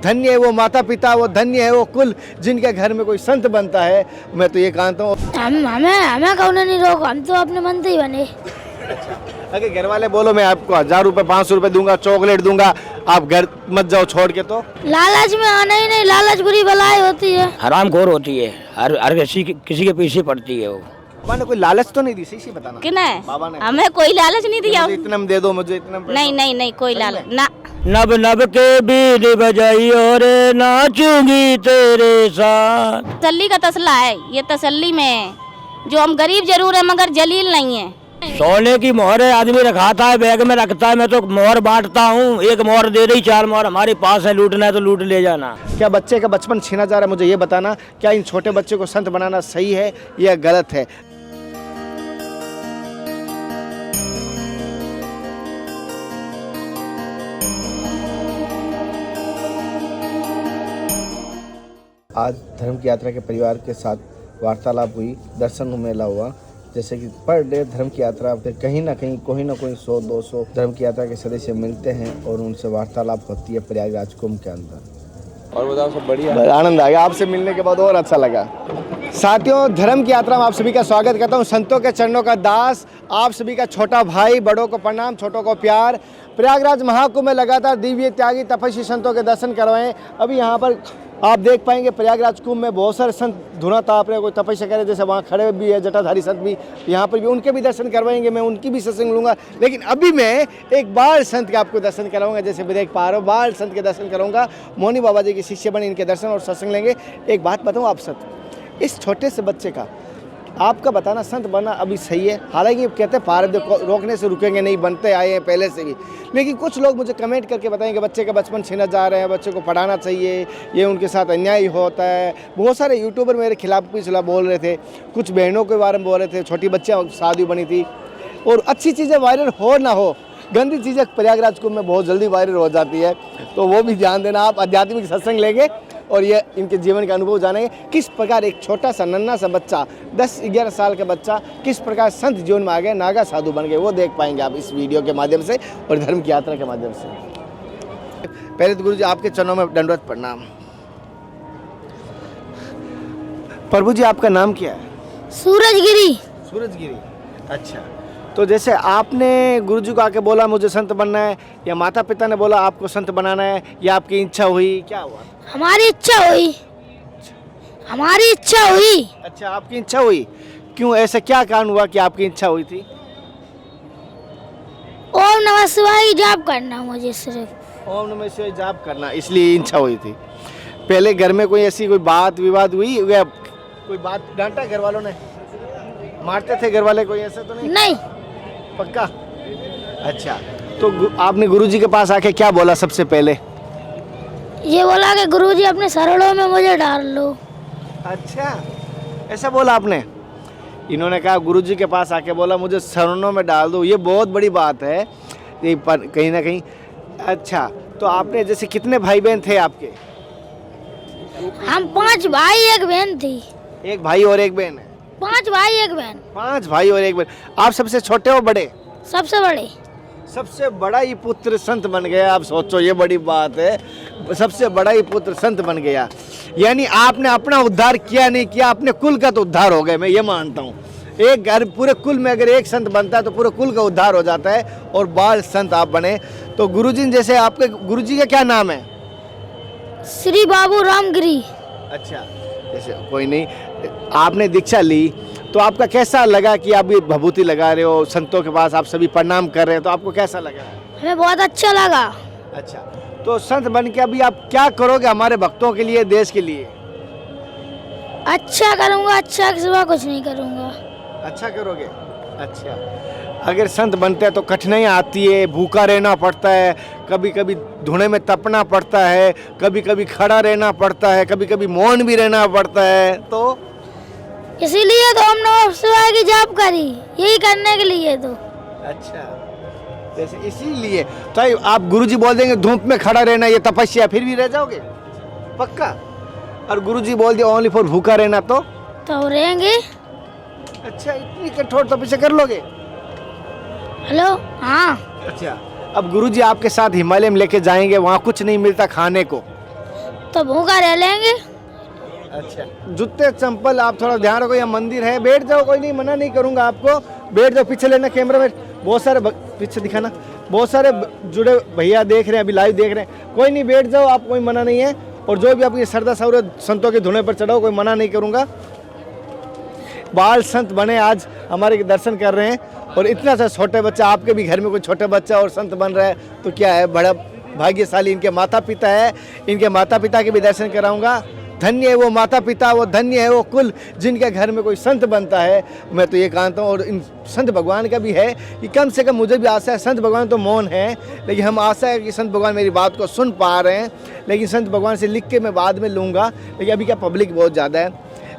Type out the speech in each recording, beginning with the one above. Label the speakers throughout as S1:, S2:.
S1: धन्य है वो माता पिता, वो धन्य है वो कुल जिनके घर में कोई संत बनता है। मैं तो ये कहता हूँ
S2: हमें कौन नहीं रोक, हम तो अपने मन से ही बने।
S1: अगर घर वाले बोलो मैं आपको 1000 रुपए 500 रुपए दूंगा, चॉकलेट दूंगा, आप घर मत जाओ छोड़ के, तो
S2: लालच में आना ही नहीं, लालच बुरी बलाई होती है,
S3: हरामखोर होती है, हर किसी के पीछे पड़ती है वो।
S1: बाबा ने कोई लालच तो नहीं दी? सही बताना।
S4: किने?
S1: बाबा ने
S4: हमें कोई लालच नहीं दिया।
S1: मुझे इतना दे दो, मुझे इतना
S4: नहीं नहीं नहीं, कोई लालच ना।
S3: नब नब के बीन बजाई और नाचूंगी तेरे साथ।
S4: तसल्ली का तसला है ये, तसल्ली में जो हम गरीब जरूर है मगर जलील नहीं है।
S3: सोने की मोहर आदमी रखाता है, बैग में रखता है, मैं तो मोहर बांटता हूँ, एक मोहर दे रही, 4 मोहर हमारे पास है, लूटना है तो लूट ले जाना।
S1: क्या बच्चे का बचपन छीना जा रहा है? मुझे ये बताना, क्या इन छोटे बच्चे को संत बनाना सही है या गलत है? आज धर्म की यात्रा के परिवार के साथ वार्तालाप हुई, दर्शन मेला हुआ। जैसे कि पर डे धर्म की यात्रा पे कहीं ना कहीं कोई ना कोई 100-200 धर्म की यात्रा के सदस्य मिलते हैं और उनसे वार्तालाप होती है प्रयागराज कुंभ के अंदर। और बताओ, सब बढ़िया? आनंद आ गया आपसे मिलने के बाद, और अच्छा लगा। साथियों, धर्म की यात्रा में आप सभी का स्वागत करता हूँ। संतों के चरणों का दास, आप सभी का छोटा भाई, बड़ों को प्रणाम, छोटों को प्यार। प्रयागराज महाकुंभ में लगातार दिव्य त्यागी तपस्वी संतों के दर्शन करवाएं। अभी यहाँ पर आप देख पाएंगे प्रयागराज कुंभ में बहुत सारे संत धुना ताप रहे, कोई तपस्या करे, जैसे वहाँ खड़े भी है जटाधारी संत भी, यहाँ पर भी उनके भी दर्शन करवाएंगे, मैं उनकी भी सत्संग लूँगा। लेकिन अभी मैं एक बाल संत के आपको दर्शन कराऊंगा, जैसे भी देख पा रहे हो, बाल संत के दर्शन करूँगा। मोनी बाबा जी के शिष्य बने, इनके दर्शन और सत्संग लेंगे। एक बात बताऊँ आप सत, इस छोटे से बच्चे का आपका बताना संत बनना अभी सही है? हालांकि कहते हैं पारद रोकने से रुकेंगे नहीं, बनते आए हैं पहले से भी, लेकिन कुछ लोग मुझे कमेंट करके बताएंगे बच्चे का बचपन छीना जा रहे हैं, बच्चे को पढ़ाना चाहिए, ये उनके साथ अन्याय होता है। बहुत सारे यूट्यूबर मेरे खिलाफ पिछला बोल रहे थे, कुछ बहनों के बारे में बोल रहे थे, छोटी बच्चियाँ शादी बनी थी। और अच्छी चीज़ें वायरल हो ना हो, गंदी चीज़ें प्रयागराज कुंभ में बहुत जल्दी वायरल हो जाती है, तो वो भी ध्यान देना। आप आध्यात्मिक सत्संग लेंगे और ये इनके जीवन का अनुभव जानेंगे, किस प्रकार एक छोटा सा नन्हा सा बच्चा, 10-11 साल का बच्चा किस प्रकार संत जीवन में आ गए, नागा साधु बन गए, वो देख पाएंगे आप इस वीडियो के माध्यम से और धर्म की यात्रा के माध्यम से। पहले तो गुरु जी आपके चरणों में दंडवत प्रणाम। प्रभु जी आपका नाम क्या है?
S2: सूरजगिरी।
S1: सूरजगिरी, अच्छा। तो जैसे आपने गुरु जी को आके बोला मुझे संत बनना है, या माता पिता ने बोला आपको संत बनाना है, या आपकी इच्छा हुई, क्या हुआ?
S2: हमारी इच्छा हुई, हमारी इच्छा हुई।
S1: अच्छा, आपकी इच्छा हुई। क्यों, ऐसा क्या कारण हुआ कि आपकी इच्छा हुई थी?
S2: ओम नमः शिवाय की जाप करना, मुझे सिर्फ
S1: ओम नमः शिवाय जाप करना, इसलिए इच्छा हुई थी। पहले घर में कोई ऐसी कोई बात विवाद हुई या कोई बात डांटा घर वालों ने, मारते थे घर वाले, कोई ऐसा तो नहीं?
S2: नहीं।
S1: पक्का? अच्छा, तो आपने गुरुजी के पास आके क्या बोला सबसे पहले?
S2: ये बोला कि गुरुजी अपने शरणों में मुझे डाल लो।
S1: अच्छा, ऐसा बोला आपने? इन्होंने कहा गुरुजी के पास आके बोला मुझे शरणों में डाल दो, ये बहुत बड़ी बात है ये कहीं ना कहीं। अच्छा, तो आपने जैसे कितने भाई बहन थे आपके?
S2: हम 5 भाई 1 बहन थी।
S1: एक भाई और एक बहन है?
S2: 5 भाई 1 बहन।
S1: 5 भाई और 1 बहन। आप सबसे छोटे हो बड़े?
S2: सबसे बड़े।
S1: सबसे बड़ा ही पुत्र संत बन गया, आप सोचो, ये बड़ी बात है। सबसे बड़ा ही पुत्र संत बन गया, यानी आपने अपना उद्धार किया नहीं किया, अपने कुल का तो उद्धार हो गए, मैं ये मानता हूँ। एक घर पूरे कुल में अगर एक संत बनता है तो पूरे कुल का उद्धार हो जाता है, और बाल संत आप बने। तो गुरुजी जैसे आपके गुरुजी का क्या नाम है?
S2: श्री बाबू रामगिरी।
S1: अच्छा, जैसे कोई नहीं, आपने दीक्षा ली तो आपका कैसा लगा कि आप भी भभूति लगा रहे हो, संतों के पास आप सभी प्रणाम कर रहे हैं, तो आपको कैसा लगा?
S2: हमें बहुत अच्छा लगा।
S1: अच्छा, तो संत बन के अभी आप क्या करोगे हमारे भक्तों के लिए, देश के लिए?
S2: अच्छा करूँगा, अच्छा के सिवा कुछ नहीं करूँगा।
S1: अच्छा करोगे? अच्छा, अगर संत बनते हैं तो कठिनाइयाँ आती है, भूखा रहना पड़ता है, कभी कभी धुएं में तपना पड़ता है, कभी कभी खड़ा रहना पड़ता है, कभी कभी मौन भी रहना पड़ता है, तो
S2: इसीलिए तो ओम नमः शिवाय की जाप करी, यही करने के लिए तो।
S1: अच्छा, जैसे इसीलिए तो आप गुरुजी बोल देंगे धूप में खड़ा रहना ये तपस्या, फिर भी रह जाओगे? पक्का? और गुरुजी बोल दिया ओनली फॉर भूखा रहना, तो
S2: रहेंगे।
S1: अच्छा, इतनी कठोर तपस्या कर लोगे?
S2: हेलो, हाँ।
S1: अच्छा, अब गुरुजी आपके साथ हिमालय में लेके जाएंगे, वहाँ कुछ नहीं मिलता खाने को,
S2: तो भूखा रह लेंगे।
S1: अच्छा, जूते चंपल आप थोड़ा ध्यान रखो, यहाँ मंदिर है, बैठ जाओ, कोई नहीं, मना नहीं करूंगा आपको, बैठ जाओ। पीछे लेना कैमरा में, बहुत सारे पीछे दिखाना, बहुत सारे जुड़े भैया देख रहे हैं, अभी लाइव देख रहे हैं, कोई नहीं, बैठ जाओ आप, कोई मना नहीं है। और जो भी आपकी श्रद्धा सौर संतों के धुने पर चढ़ाओ, कोई मना नहीं करूंगा। बाल संत बने आज हमारे दर्शन कर रहे हैं, और इतना सा छोटे बच्चा, आपके भी घर में कोई छोटा बच्चा और संत बन रहा है तो क्या है, बड़ा भाग्यशाली इनके माता पिता है। इनके माता पिता के भी दर्शन कराऊंगा। धन्य है वो माता पिता, वो धन्य है वो कुल जिनके घर में कोई संत बनता है। मैं तो ये कहता हूँ, और इन संत भगवान का भी है कि कम से कम मुझे भी आशा है, संत भगवान तो मौन है, लेकिन हम आशा है कि संत भगवान मेरी बात को सुन पा रहे हैं। लेकिन संत भगवान से लिख के मैं बाद में लूँगा, लेकिन अभी क्या पब्लिक बहुत ज़्यादा है।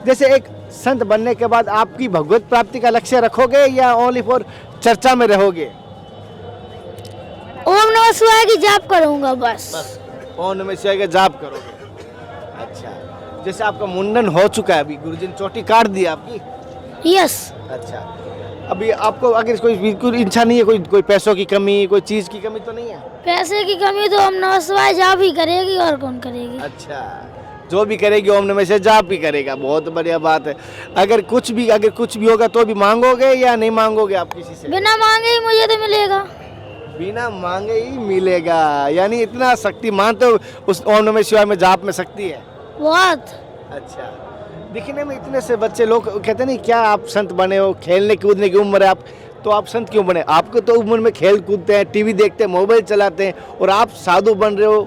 S1: जैसे एक संत बनने के बाद आपकी भगवत प्राप्ति का लक्ष्य रखोगे या ओनली फॉर चर्चा में रहोगे?
S2: ओम नमः शिवाय की जाप करूंगा बस।
S1: ओम नमः शिवाय का जाप करोगे। अच्छा, जैसे आपका मुंडन हो चुका है, अभी गुरुजी ने चोटी काट दी आपकी?
S2: यस।
S1: अच्छा, अभी आपको अगर कोई बिल्कुल इच्छा नहीं है, कोई पैसों की कमी, कोई चीज़ की कमी तो नहीं है?
S2: पैसे की कमी तो ओम नमः शिवाय जाप ही करेगी, और कौन करेगी।
S1: अच्छा, जो भी करेगी ओम नमः शिवाय जाप भी करेगा, बहुत बढ़िया बात है। अगर कुछ भी होगा तो भी मांगोगे या नहीं मांगोगे आप किसी से?
S2: बिना मांगे ही मुझे तो मिलेगा।
S1: बिना मांगे ही मिलेगा, यानी इतना शक्तिमान तो उस ओम नमः शिवाय में जाप में शक्ति है
S2: बहुत।
S1: अच्छा, दिखने में इतने से बच्चे लोग कहते नहीं क्या आप संत बने हो, खेलने कूदने की उम्र है आप, तो आप संत क्यों बने? आपको तो उम्र में खेल कूदते हैं, टीवी देखते हैं, मोबाइल चलाते हैं, और आप साधु बन रहे हो।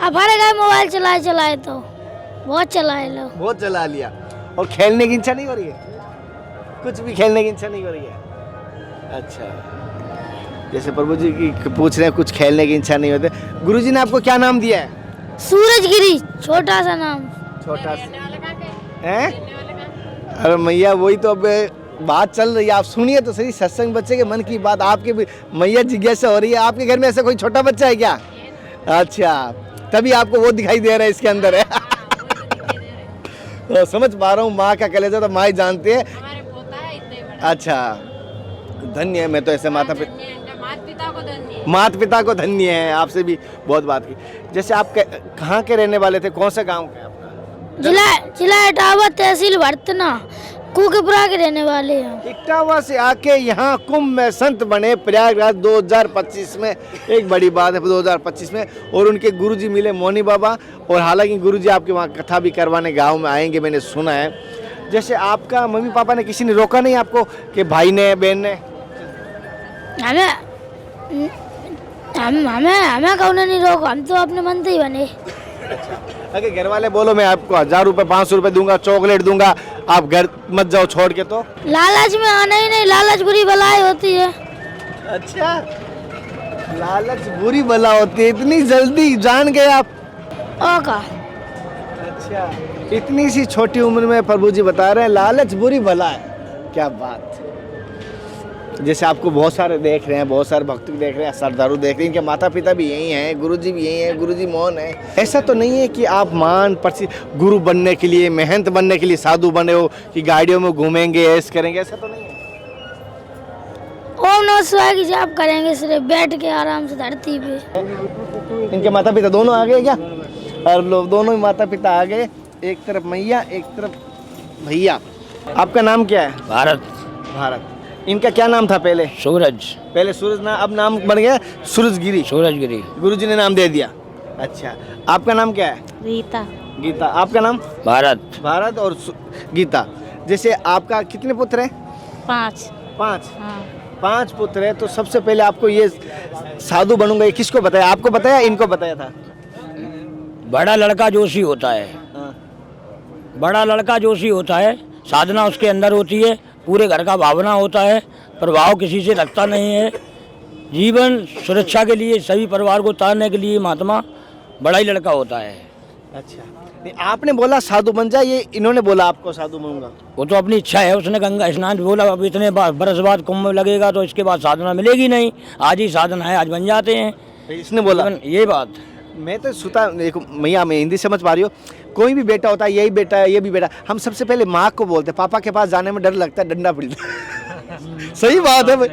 S2: अब हर गए मोबाइल चलाए तो बहुत चलाए लो,
S1: बहुत चला लिया, और खेलने की इच्छा नहीं हो रही है? कुछ भी खेलने की इच्छा नहीं हो रही है? अच्छा, जैसे प्रभु जी की पूछ रहे हैं, कुछ खेलने की इच्छा नहीं होते। गुरुजी ने आपको क्या नाम दिया है?
S2: सूरजगिरी, छोटा सा नाम।
S1: छोटा सा है? अरे मैया, वही तो अब बात चल रही है, आप सुनिए तो सही, सत्संग बच्चे के मन की बात। आपके मैया जिज्ञासा हो रही है, आपके घर में ऐसा कोई छोटा बच्चा है क्या? अच्छा, तभी आपको वो दिखाई दे रहा है इसके अंदर है। तो समझ पा रहा हूँ, माँ का कलेजा तो माँ ही जानती है। अच्छा, धन्य है, मैं तो ऐसे माता पिता को धन्य है। आपसे भी बहुत बात की। जैसे आप कहाँ के रहने वाले थे, कौन सा गांव के आपका?
S2: जिला इटावा, तहसील भरतना, कुकपुरा के रहने वाले हैं।
S1: इटावा से आके यहाँ कुंभ में संत बने प्रयागराज 2025 में, एक बड़ी बात है 2025 में। और उनके गुरुजी मिले मौनी बाबा, और हालांकि गुरुजी आपके वहाँ कथा भी करवाने गाँव में आएंगे, मैंने सुना है। जैसे आपका मम्मी पापा ने, किसी ने रोका नहीं आपको कि भाई ने, बहन ने?
S2: हमें कौन नहीं रोको, हम तो अपने मन से ही बने।
S1: अगर घर वाले बोलो मैं आपको 1000 रुपये 500 रुपये दूंगा, चॉकलेट दूंगा, आप घर मत जाओ छोड़ के, तो?
S2: लालच में आना ही नहीं, लालच बुरी बलाई होती है।
S1: अच्छा, लालच बुरी बला होती है, इतनी जल्दी जान गए आप?
S2: का
S1: अच्छा, इतनी सी छोटी उम्र में प्रभु जी बता रहे हैं लालच बुरी बला है, क्या बात। जैसे आपको बहुत सारे देख रहे हैं, बहुत सारे भक्त देख रहे हैं, श्रद्धालु देख रहे हैं, इनके माता पिता भी यही हैं, गुरुजी भी यही हैं, गुरुजी मौन है। ऐसा तो नहीं है कि आप मान प्रसिद्ध गुरु बनने के लिए, महंत बनने के लिए साधु बने हो, कि गाड़ियों में घूमेंगे, ऐसे करेंगे, ऐसा तो नहीं है?
S2: ओम नमः शिवाय की जाप करेंगे, सिर्फ बैठ के आराम से धरती पे।
S1: इनके माता पिता दोनों आ गए क्या? और लोग दोनों ही माता पिता आ गए, एक तरफ मैया, एक तरफ भैया। आपका नाम क्या है?
S3: भारत।
S1: भारत। इनका क्या नाम था पहले?
S3: सूरज।
S1: पहले सूरज ना, अब नाम बन गया सूरजगिरी।
S3: सूरजगिरी।
S1: गुरुजी ने नाम दे दिया। अच्छा, आपका नाम क्या है?
S4: रीता।
S1: गीता। आपका नाम?
S3: भारत।
S1: भारत और गीता। जैसे आपका कितने पुत्र हैं?
S4: 5।
S1: 5।
S4: हाँ।
S1: 5 पुत्र हैं, तो सबसे पहले आपको ये साधु बनूंगा, ये किसको बताया? आपको बताया, इनको बताया था?
S3: बड़ा लड़का जोशी होता है, बड़ा लड़का जोशी होता है, साधना उसके अंदर होती है, पूरे घर का भावना होता है, प्रभाव किसी से रखता नहीं है, जीवन सुरक्षा के लिए, सभी परिवार को तारने के लिए महात्मा बड़ा ही लड़का होता है।
S1: अच्छा, नहीं आपने बोला साधु बन जा, ये इन्होंने बोला आपको साधु बनूंगा?
S3: वो तो अपनी इच्छा है, उसने गंगा स्नान बोला, अब इतने बरस बाद कुंभ में लगेगा तो इसके बाद साधना मिलेगी नहीं, आज ही साधना है, आज बन जाते हैं,
S1: इसने बोला
S3: ये बात।
S1: मैं तो सुता, देखो मैया, मैं हिंदी समझ पा रही हो, कोई भी बेटा होता है, यही बेटा है, ये भी बेटा, हम सबसे पहले माँ को बोलते हैं, पापा के पास जाने में डर लगता है, डंडा पड़ता है। सही बात है भाई,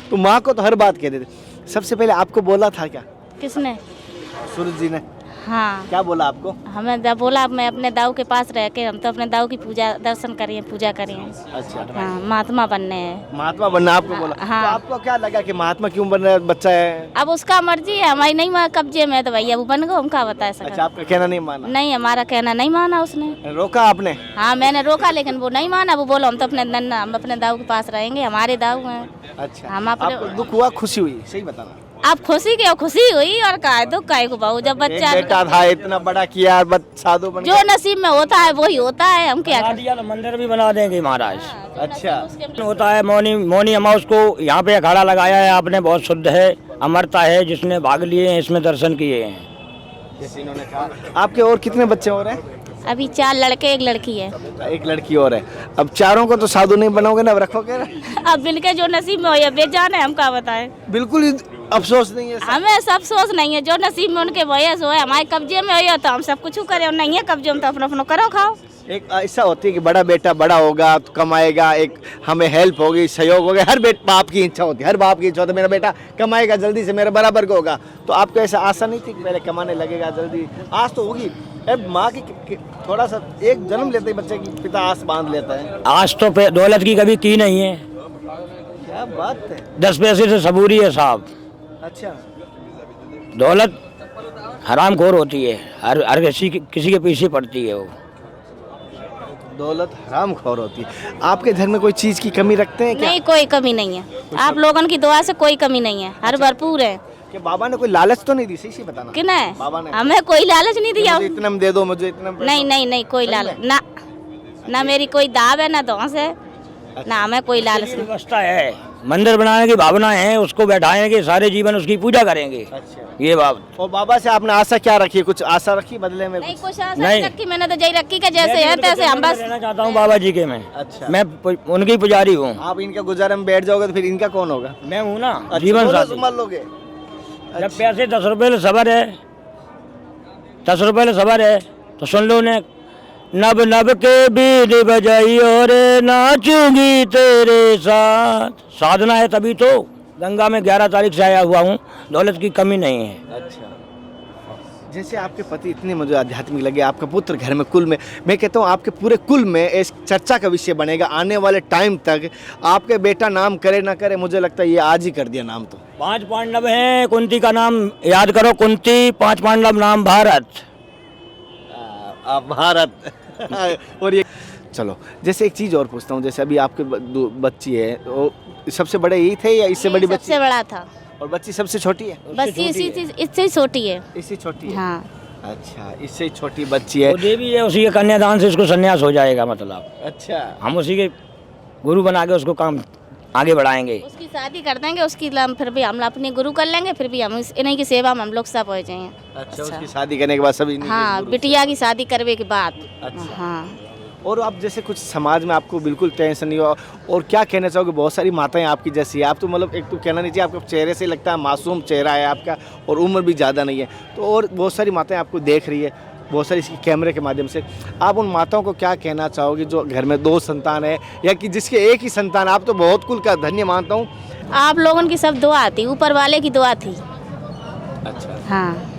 S1: तो माँ को तो हर बात कह देते। सबसे पहले आपको बोला था क्या?
S4: किसने?
S1: सूरज जी ने।
S4: हाँ
S1: क्या बोला आपको?
S4: हमें जब बोला मैं अपने दाऊ के पास रह के हम तो अपने दाऊ की पूजा दर्शन करिए पूजा करिए।
S1: अच्छा,
S4: हाँ महात्मा बनने हैं।
S1: महात्मा बनना आपको बोला?
S4: हाँ।
S1: तो आपको क्या लगा कि महात्मा क्यों बन रहा है बच्चा है?
S4: अब उसका मर्जी है, हमारी नहीं कब्जे में, तो भैया वो बन गए, हम क्या बता सकते।
S1: अच्छा, आपका कहना नहीं माना?
S4: नहीं, हमारा कहना नहीं माना उसने।
S1: रोका आपने?
S4: हाँ मैंने रोका लेकिन वो नहीं माना। वो बोलो हम तो अपने नन्ना हम अपने दाऊ के पास रहेंगे, हमारे दाऊ हैं।
S1: अच्छा,
S4: हम अपने
S1: आपको दुख हुआ, खुशी हुई? सही बताना।
S4: आप खुशी के खुशी हुई और का दुख का को बहू जब
S1: एक
S4: बच्चा
S1: बेटा था, इतना बड़ा किया, साधु बन
S4: जो नसीब में होता है वही होता है, हम क्या
S3: बना
S4: करें।
S3: दिया तो मंदिर भी बना देंगे महाराज।
S1: अच्छा,
S3: होता है मौनी अमावस को यहाँ पे अखाड़ा लगाया है आपने, बहुत शुद्ध है, अमरता है, जिसने भाग लिए हैं इसमें दर्शन किए हैं।
S1: जैसे इन्होंने कहा। आपके और कितने बच्चे हो रहे हैं?
S4: अभी 4 लड़के 1 लड़की है।
S1: एक लड़की और है। अब चारों को तो साधु नहीं बनाओगे ना, अब रखोगे ना?
S4: अब इनके जो नसीब में हो या बेजान है, हम क्या बताएं।
S1: बिल्कुल ही अफसोस नहीं है?
S4: हमें सब सोच नहीं है, जो नसीब में उनके वयस हो है, हमारे कब्जे में हो तो हम सब कुछ करें, और नहीं है कब्जे में तो अपना अपना करो खाओ।
S1: एक ऐसा होती है कि बड़ा बेटा बड़ा होगा तो कमाएगा, एक हमें हेल्प होगी, सहयोग होगा, हर बाप की इच्छा होती है, हर बाप की इच्छा होती है मेरा बेटा कमाएगा जल्दी से, मेरे बराबर का होगा। तो आपको ऐसा आशा नहीं थी कि पहले कमाने लगेगा जल्दी? आस तो होगी। अब माँ की थोड़ा सा एक जन्म लेते ही बच्चे की पिता आस बांध लेता है।
S3: आज तो दौलत की कभी की नहीं है।
S1: क्या बात है!
S3: 10 पैसे से सबूरी है साहब।
S1: अच्छा,
S3: दौलत हरामखोर होती है, हर किसी के पीछे पड़ती है वो।
S1: दौलत हरामखोर होती है। आपके घर में कोई चीज की कमी रखते हैं क्या?
S4: नहीं, कोई कमी नहीं है, आप लोगों की दुआ से कोई कमी नहीं है, हर भरपूर है।
S1: कि बाबा ने कोई लालच तो नहीं दी? सही बताना।
S4: कि नहीं,
S1: बाबा ने
S4: हमें कोई लालच नहीं दिया।
S1: मुझे इतना में दे दो, मुझे इतना में दे
S4: नहीं
S1: दो।
S4: नहीं नहीं, कोई लालच ना, ना मेरी कोई दाव है ना दोस्त है, ना हमें कोई लालच नहीं।
S3: व्यवस्था है, मंदिर बनाने की भावना है, उसको बैठाएंगे, सारे जीवन उसकी पूजा करेंगे।
S1: अच्छा,
S3: ये बात।
S1: और बाबा से आपने आशा क्या रखी है? कुछ आशा रखी बदले में?
S4: नहीं,
S1: कुछ?
S4: कुछ आशा
S3: नहीं।
S4: नहीं रखी मैंने, तो जय रखी के जैसे है तैसे हम बस
S3: रहना चाहता हूँ बाबा जी के मैं।
S1: अच्छा।
S3: मैं उनकी पुजारी हूँ।
S1: आप इनका गुजारे में बैठ जाओगे तो फिर इनका कौन होगा?
S3: मैं हूँ ना
S1: अच्छा,
S3: जीवन
S1: दोनों
S3: साथी।
S1: संभाल लोगे?
S3: जब पैसे 10 रुपए ले सबर है, 10 रुपए ले सबर है, तो सुन लो ने नब नब के बीन बजाई और नाचूंगी तेरे साथ। साधना है तभी तो। गंगा में 11 तारीख से आया हुआ हूँ, दौलत की कमी नहीं है।
S1: अच्छा, जैसे आपके पति इतने मुझे आध्यात्मिक लगे, आपका पुत्र घर में कुल में, मैं कहता हूँ आपके पूरे कुल में इस चर्चा का विषय बनेगा आने वाले टाइम तक। आपके बेटा नाम करे ना करे, मुझे लगता है ये आज ही कर दिया नाम। तो
S3: 5 पांडव हैं, कुंती का नाम याद करो, कुंती, 5 पांडव नाम भारत।
S1: आप भारत और ये चलो, जैसे एक चीज़ और पूछता हूँ, जैसे अभी आपके बच्ची है, तो सबसे बड़े यही थे या इससे बड़ी बच्ची?
S4: सबसे बड़ा था,
S1: और बच्ची सबसे छोटी है?
S4: बस इससे ही छोटी है।
S1: इससे छोटी है?
S4: हाँ,
S1: अच्छा, इससे छोटी बच्ची है।
S3: वो देवी है, उसी के कन्यादान से इसको संन्यास हो जाएगा। मतलब
S1: अच्छा,
S3: हम उसी के गुरु बना के उसको काम आगे बढ़ाएंगे।
S4: उसकी शादी कर देंगे, उसकी फिर भी हम अपने गुरु कर लेंगे, फिर भी हम इन्हीं की सेवा में हम लोग सब हो जाएंगे।
S1: अच्छा, उसकी शादी करने के बाद सभी?
S4: हाँ, बिटिया की शादी करने के बाद।
S1: अच्छा।
S4: हाँ,
S1: और आप जैसे कुछ समाज में आपको बिल्कुल टेंशन नहीं हो, और क्या कहना चाहोगे? बहुत सारी माताएं आपकी जैसी है, आप तो मतलब एक तो कहना नहीं चाहिए, आपके चेहरे से लगता है मासूम चेहरा है आपका, और उम्र भी ज़्यादा नहीं है, तो और बहुत सारी माताएं आपको देख रही है, बहुत सारी इसकी कैमरे के माध्यम से। आप उन माताओं को क्या कहना चाहोगे जो घर में 2 संतान है, या कि जिसके एक ही संतान? आप तो बहुत कुल का धन्य मानता हूँ।
S4: आप लोगों की सब दुआ थी, ऊपर वाले की दुआ थी।
S1: अच्छा,
S4: हाँ,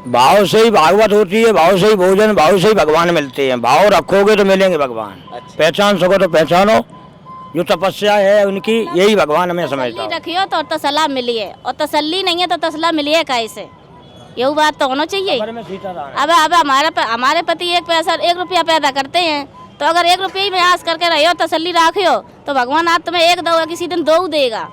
S3: भाव से ही भागवत होती है, भाव से ही भोजन, भाव से ही भगवान मिलते हैं। भाव रखोगे तो मिलेंगे भगवान।
S1: अच्छा।
S3: पहचान सको तो पहचानो, जो तपस्या है उनकी, यही भगवान हमें समझता
S4: तसल्ली
S3: हूँ।
S4: रखियो तो तसल्ला मिलिए, और तसल्ली नहीं है तो तसला मिलिए कैसे? यही बात तो होना चाहिए। अब हमारे पति 1 रुपया पैदा करते हैं, तो अगर 1 रुपये में आस करके रहियो, तसल्ली रखियो, तो भगवान आप तुम्हें 1 दो, किसी दिन 2 देगा।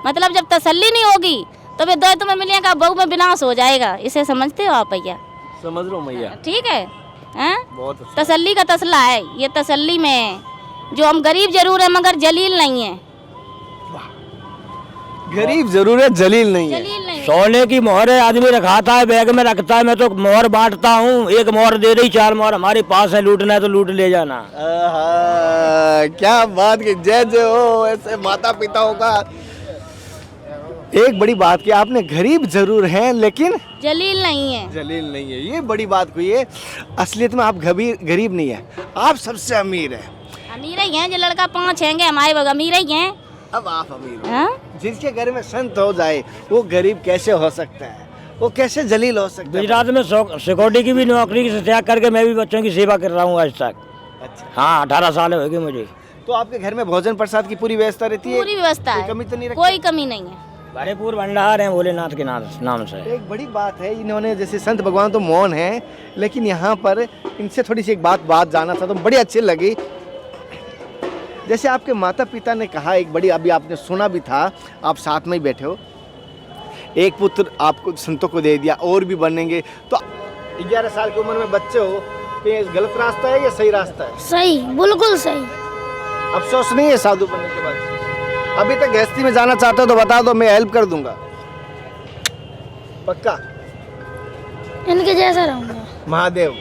S4: मतलब जब तसल्ली नहीं होगी तो वे 2 तुम्हें मिलेगा, बहु में विनाश हो जाएगा। इसे समझते हो आप भैया?
S1: समझ लो मैया।
S4: ठीक है, हैं?
S1: बहुत अच्छा।
S4: तसल्ली का तसला है, ये तसल्ली में है। जो हम गरीब जरूर है मगर जलील नहीं है।
S1: गरीब जरूर है, जलील नहीं है।
S4: जलील नहीं है।
S3: सोने की मोहर है, आदमी रखाता है, बैग में रखता है। मैं तो मोहर बांटता हूँ, 1 मोहर दे रही, 4 मोहर हमारे पास है, लूटना है तो लूट ले जाना।
S1: आहा, क्या बात की जय जय हो ऐसे माता पिताओं का। एक बड़ी बात की आपने, गरीब जरूर हैं लेकिन
S4: जलील नहीं है।
S1: जलील नहीं है, ये बड़ी बात हुई है। असलियत में आप गरीब नहीं है, आप सबसे अमीर है।
S4: अमीर ही हैं, जो लड़का 5 हैंगे हमारे बग अमीर ही हैं।
S1: अब आप अमीर हो।
S4: हाँ?
S1: जिसके घर में संत हो जाए वो गरीब कैसे हो सकता है? वो कैसे जलील हो सकता है?
S3: गुजरात में सिक्योरिटी की भी नौकरी से त्याग करके मैं भी बच्चों की सेवा कर रहा हूँ आज तक।
S1: अच्छा,
S3: हाँ 18 साल हो गए मुझे।
S1: तो आपके घर में भोजन प्रसाद की पूरी व्यवस्था रहती है?
S4: पूरी व्यवस्था
S1: कोई
S4: है,
S1: कमी तो नहीं रखते?
S4: कोई कमी नहीं है।
S3: भरपूर भंडार है भोलेनाथ के नाम से।
S1: एक बड़ी बात है, इन्होंने जैसे संत भगवान तो मौन है, लेकिन यहाँ पर इनसे थोड़ी सी एक बात जाना था तो बड़ी अच्छी लगी। जैसे आपके माता पिता ने कहा, एक बड़ी, अभी आपने सुना भी था, आप साथ में ही बैठे हो, एक पुत्र आपको संतों को दे दिया, और भी बनेंगे, तो 11 साल की उम्र में बच्चे हो, तो ये गलत रास्ता है या सही रास्ता है?
S2: सही, बिल्कुल सही।
S1: अफसोस नहीं है साधु बनने के बाद? अभी तक गृहस्थी में जाना चाहते हो तो बता दो, मैं हेल्प कर दूंगा, पक्का?
S2: इनके जैसा रहूंगा।
S1: महादेव,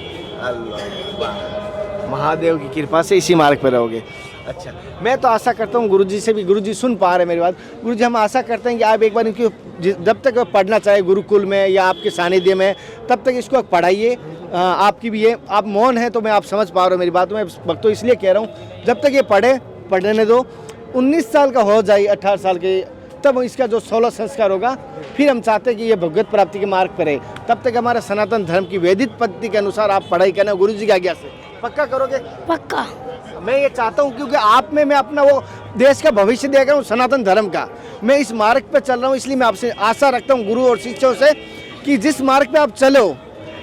S1: अल्लाह, महादेव की कृपा से इसी मार्ग पर रहोगे। अच्छा, मैं तो आशा करता हूँ गुरुजी से भी, गुरुजी सुन पा रहे हैं मेरी बात, गुरुजी हम आशा करते हैं कि आप एक बार इनकी, जब तक वो पढ़ना चाहे गुरुकुल में या आपके सानिध्य में, तब तक इसको पढ़ाइए। आपकी भी ये, आप मौन है तो मैं आप समझ पा रहा हूँ मेरी बात, मैं वक्त इसलिए कह रहा हूँ, जब तक ये पढ़ने दो, 19 साल का हो जाए, 18 साल के, तब इसका जो 16 संस्कार होगा, फिर हम चाहते हैं कि ये भगवत प्राप्ति के मार्ग पर है। तब तक हमारा सनातन धर्म की वैदिक पद्धति के अनुसार आप पढ़ाई करना गुरुजी की आज्ञा से। पक्का करोगे?
S2: पक्का।
S1: मैं ये चाहता हूँ, क्योंकि आप में मैं अपना वो देश का भविष्य देख रहा हूँ, सनातन धर्म का, मैं इस मार्ग पर चल रहा हूँ, इसलिए मैं आपसे आशा रखता हूँ गुरु और शिष्यों से कि जिस मार्ग पे आप चलो,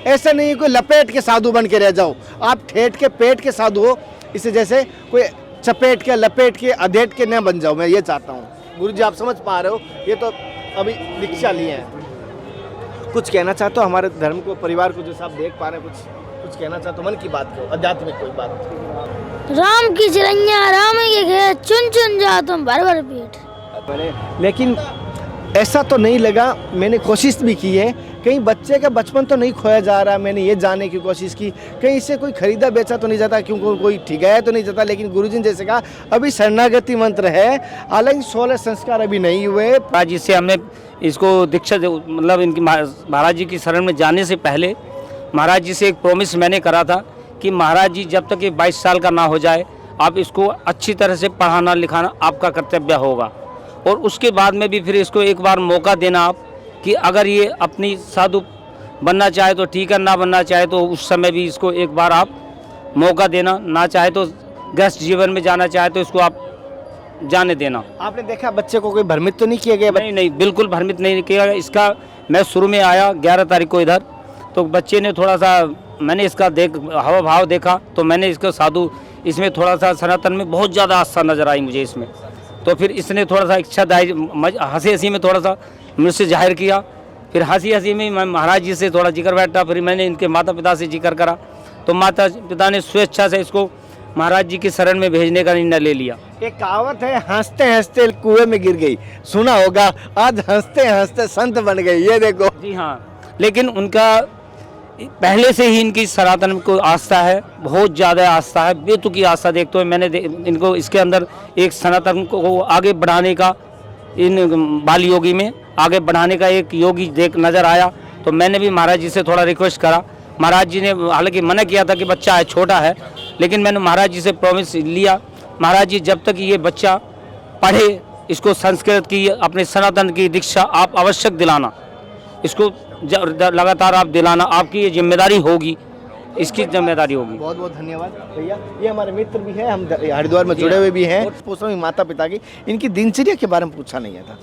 S1: ऐसा नहीं है कोई लपेट के साधु बन के रह जाओ, आप ठेठ के पेट के साधु हो, इससे जैसे कोई चपेट के, लपेट के, अधेट के न बन जाओ, मैं ये चाहता हूँ। गुरुजी आप समझ पा रहे हो, ये तो अभी दीक्षा लिए हैं। कुछ कहना चाहते हो हमारे धर्म को, परिवार को, जैसा आप देख पा रहे हैं, कुछ कहना चाहते हो, मन की बात करो, आध्यात्मिक कोई बात?
S2: राम की चिरैया राम के खेत, चुन चुन जाओ तुम भर भर पेट।
S1: लेकिन ऐसा तो नहीं लगा, मैंने कोशिश भी की है, कहीं बच्चे का बचपन तो नहीं खोया जा रहा, मैंने ये जानने की कोशिश की, कहीं इससे कोई खरीदा बेचा तो नहीं जाता, क्योंकि कोई ठिकाया तो नहीं जाता। लेकिन गुरुजी ने जैसे कहा, अभी शरणागति मंत्र है, हालांकि 16 संस्कार अभी नहीं हुए।
S5: महाराज जी से हमने इसको दीक्षा, मतलब इनकी महाराज जी की शरण में जाने से पहले महाराज जी से एक प्रॉमिस मैंने करा था कि महाराज जी जब तक ये 22 साल का ना हो जाए, आप इसको अच्छी तरह से पढ़ाना लिखाना आपका कर्तव्य होगा। और उसके बाद में भी फिर इसको एक बार मौका देना आप, कि अगर ये अपनी साधु बनना चाहे तो ठीक है, ना बनना चाहे तो उस समय भी इसको एक बार आप मौका देना, ना चाहे तो गृहस्थ जीवन में जाना चाहे तो इसको आप जाने देना।
S1: आपने देखा बच्चे को कोई भ्रमित तो नहीं किया गया?
S5: नहीं, बिल्कुल भ्रमित नहीं किया गया। इसका मैं शुरू में आया 11 तारीख को इधर, तो बच्चे ने थोड़ा सा, मैंने इसका हाव भाव देखा, तो मैंने इसको साधु, इसमें थोड़ा सा सनातन में बहुत ज़्यादा आस्था नजर आई मुझे इसमें, तो फिर इसने थोड़ा सा इच्छा हंसी हंसी में थोड़ा सा मुझसे जाहिर किया। फिर हंसी हंसी में मैं महाराज जी से थोड़ा जिक्र बैठा, फिर मैंने इनके माता पिता से जिक्र करा, तो माता पिता ने स्वेच्छा से इसको महाराज जी की शरण में भेजने का निर्णय ले लिया।
S1: एक कहावत है, हंसते हंसते कुएं में गिर गई, सुना होगा, आज हंसते हंसते संत बन गई, ये देखो।
S5: जी हाँ, लेकिन उनका पहले से ही इनकी सनातन को आस्था है, बहुत ज़्यादा आस्था है, बेतुकी आस्था। देखते हुए मैंने इनको इसके अंदर एक सनातन को आगे बढ़ाने का, इन बाल योगी में आगे बढ़ाने का एक योगी नज़र आया, तो मैंने भी महाराज जी से थोड़ा रिक्वेस्ट करा। महाराज जी ने हालांकि मना किया था कि बच्चा है, छोटा है, लेकिन मैंने महाराज जी से प्रॉमिस लिया, महाराज जी जब तक ये बच्चा पढ़े, इसको संस्कृत की, अपने सनातन की दीक्षा आप आवश्यक दिलाना, इसको लगातार आप दिलाना, आपकी ये जिम्मेदारी होगी, इसकी जिम्मेदारी होगी।
S1: बहुत बहुत धन्यवाद भैया। ये हमारे मित्र भी हैं, हम हरिद्वार में जुड़े हुए भी हैं। पूछता हूँ माता पिता की, इनकी दिनचर्या के बारे में पूछा नहीं था,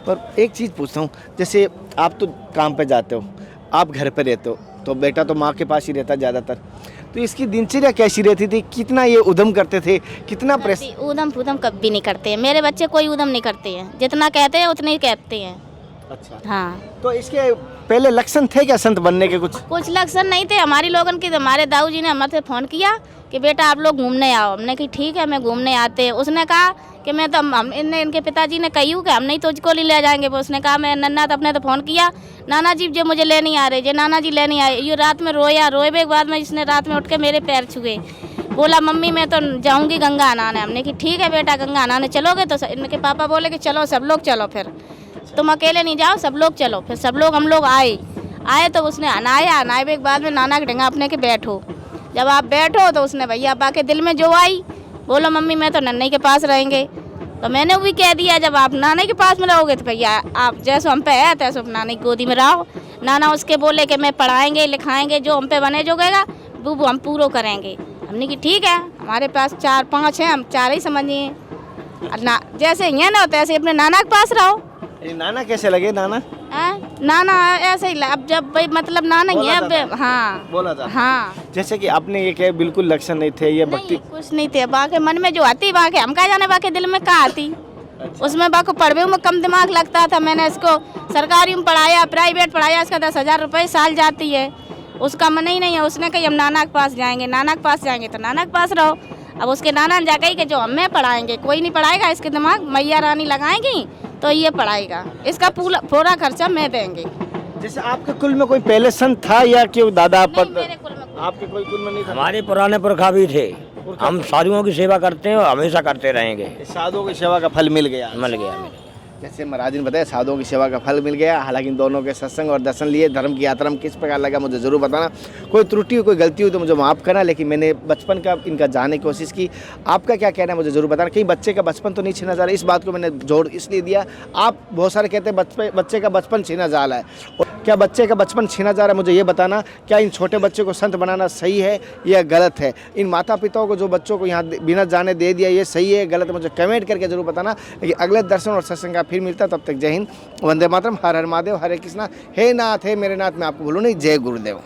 S1: पर एक चीज़ पूछता हूँ, जैसे आप तो काम पे जाते हो, आप घर पे रहते हो, तो बेटा तो माँ के पास ही रहता ज़्यादातर, तो इसकी दिनचर्या कैसी रहती थी? कितना ये उद्यम करते थे? कितना
S4: उद्यम कभी नहीं करते हैं मेरे बच्चे, कोई उद्यम नहीं करते हैं, जितना कहते हैं उतने ही कहते हैं।
S1: अच्छा
S4: हाँ,
S1: तो इसके पहले लक्षण थे क्या संत बनने के? कुछ
S4: लक्षण नहीं थे हमारी लोगन की। हमारे दाऊ जी ने हमारे फ़ोन किया कि बेटा आप लोग घूमने आओ, हमने कहा ठीक है मैं घूमने आते हैं। उसने कहा कि मैं तो इनके पिताजी ने कही कि हम नहीं तुझको नहीं ले जाएंगे। उसने कहा मैं नन्ना तो अपने तो फ़ोन किया, नाना जी जो मुझे ले नहीं आ रहे, जो नाना जी ले नहीं आए। ये रात में रोए के बाद में इसने रात में उठ के मेरे पैर छुए, बोला मम्मी मैं तो जाऊंगी गंगा नहाने। हमने कि ठीक है बेटा गंगा नहाने चलोगे? तो इनके पापा बोले कि चलो सब लोग चलो, फिर तुम अकेले नहीं जाओ, सब लोग चलो। फिर सब लोग हम लोग आए तो उसने नहाए के बाद में नाना के ढंगा अपने के बैठो। जब आप बैठो तो उसने भैया आपा के दिल में जो आई, बोलो मम्मी मैं तो नन्ने के पास रहेंगे। तो मैंने भी कह दिया जब आप नाने के पास में रहोगे तो भैया आप जैसे हम पे है तैसे नानी की गोदी में रहो। नाना उसके बोले कि मैं पढ़ाएंगे लिखाएंगे, जो हम पे बने जो गएगा वो हम पूरा करेंगे। हमने कि ठीक है, हमारे पास 4-5 हैं, हम 4 ही समझिए। ना जैसे यहाँ ना होता है ऐसे अपने नाना के पास रहो।
S1: ये नाना कैसे लगे नाना?
S4: नाना ऐसे ही अब जब भाई मतलब नाना ही है अब। हाँ
S1: बोला था।
S4: हाँ
S1: जैसे कि आपने ये कहा बिल्कुल लक्षण नहीं थे, ये
S4: नहीं,
S1: भक्ति
S4: कुछ नहीं थे। बाकी मन में जो आती बाकी हम कहा जाने, बाकी दिल में कहा आती। उसमें बाकी पढ़वे में कम दिमाग लगता था। मैंने इसको सरकारी में पढ़ाया, प्राइवेट पढ़ाया, इसका 10,000 रुपये साल जाती है। उसका मन ही नहीं है। उसने कही हम नाना के पास जाएंगे, नाना के पास जाएंगे तो नाना के पास रहो। अब उसके नाना ने जाकर कि जो हमें पढ़ाएंगे, कोई नहीं पढ़ाएगा, इसके दिमाग मैया रानी लगाएंगी तो ये पढ़ाएगा, इसका पूरा खर्चा मैं देंगे।
S1: जैसे आपके कुल में कोई पहले संत था या क्यों दादा
S4: नहीं,
S1: पर
S4: मेरे कुल में कोई
S1: आपके कोई कुल में नहीं था?
S3: हमारे पुराने पुरखा भी थे। हम साधुओं की सेवा करते हैं और हमेशा करते रहेंगे।
S1: साधुओं की सेवा का फल मिल गया।
S3: मिल गया।
S1: जैसे महाराज ने बताया साधुओं की सेवा का फल मिल गया। हालांकि इन दोनों के सत्संग और दर्शन लिए धर्म की यात्रा में किस प्रकार लगा मुझे ज़रूर बताना। कोई त्रुटि हो, कोई गलती हुई तो मुझे माफ़ करना, लेकिन मैंने बचपन का इनका जानने की कोशिश की। आपका क्या कहना है मुझे ज़रूर बताना। कहीं बच्चे का बचपन तो नहीं छीना जा रहा, इस बात को मैंने जोर इसलिए दिया। आप बहुत सारे कहते हैं बच्चे का बचपन छीना जा रहा है, क्या बच्चे का बचपन छीना जा रहा है मुझे ये बताना। क्या इन छोटे बच्चे को संत बनाना सही है या गलत है? इन माता पिताओं को जो बच्चों को यहाँ बिना जाने दे दिया, ये सही है गलत है मुझे कमेंट करके जरूर बताना। लेकिन अगले दर्शन और सत्संग का फिर मिलता, तब तक जय हिंद, वंदे मातरम, हर हर महादेव, हरे कृष्णा। हे नाथ हे मेरे नाथ, मैं आपको बोलूँ नहीं, जय गुरुदेव।